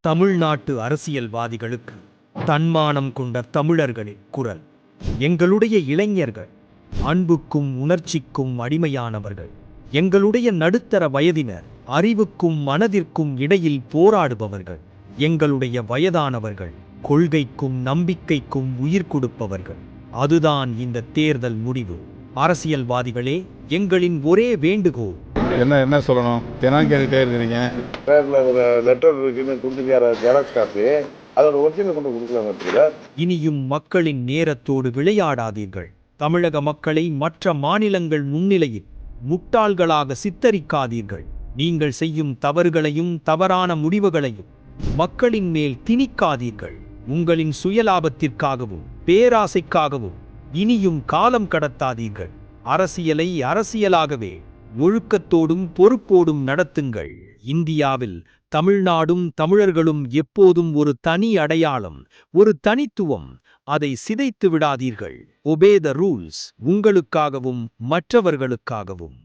தமிழ்நாட்டு அரசியல்வாதிகளுக்கு தன்மானம் கொண்ட தமிழர்களின் குரல். எங்களுடைய இளைஞர்கள் அன்புக்கும் உணர்ச்சிக்கும் அடிமையானவர்கள். எங்களுடைய நடுத்தர வயதினர் அறிவுக்கும் மனதிற்கும் இடையில் போராடுபவர்கள். எங்களுடைய வயதானவர்கள் கொள்கைக்கும் நம்பிக்கைக்கும் உயிர் கொடுப்பவர்கள். அதுதான் இந்த தேர்தல் முடிவு. அரசியல்வாதிகளே, எங்களின் ஒரே வேண்டுகோள். என்ன சொல்லணும்? தினம் கேட்டுட்டே இருக்கிறீங்க. ஒரு லெட்டர் இருக்குன்னு கொடுத்துருக்காரு, ஜெராக்ஸ் காப்பி. அதோட ஒரிஜினல் கொண்டு கொடுக்கலாங்க. இனியும் மக்களின் நேரத்தோடு விளையாடாதீர்கள். தமிழக மக்களை மற்ற மாநிலங்கள் முன்னிலையில் முட்டாள்களாக சித்தரிக்காதீர்கள். நீங்கள் செய்யும் தவறுகளையும் தவறான முடிவுகளையும் மக்களின் மேல் திணிக்காதீர்கள். உங்களின் சுயலாபத்திற்காகவும் பேராசைக்காகவும் இனியும் காலம் கடத்தாதீர்கள். அரசியலை அரசியலாகவே ஒழுக்கத்தோடும் பொறுப்போடும் நடத்துங்கள். இந்தியாவில் தமிழ்நாடும் தமிழர்களும் எப்போதும் ஒரு தனி அடையாளம், ஒரு தனித்துவம். அதை சிதைத்து விடாதீர்கள். Obey the rules. உங்களுக்காகவும் மற்றவர்களுக்காகவும்.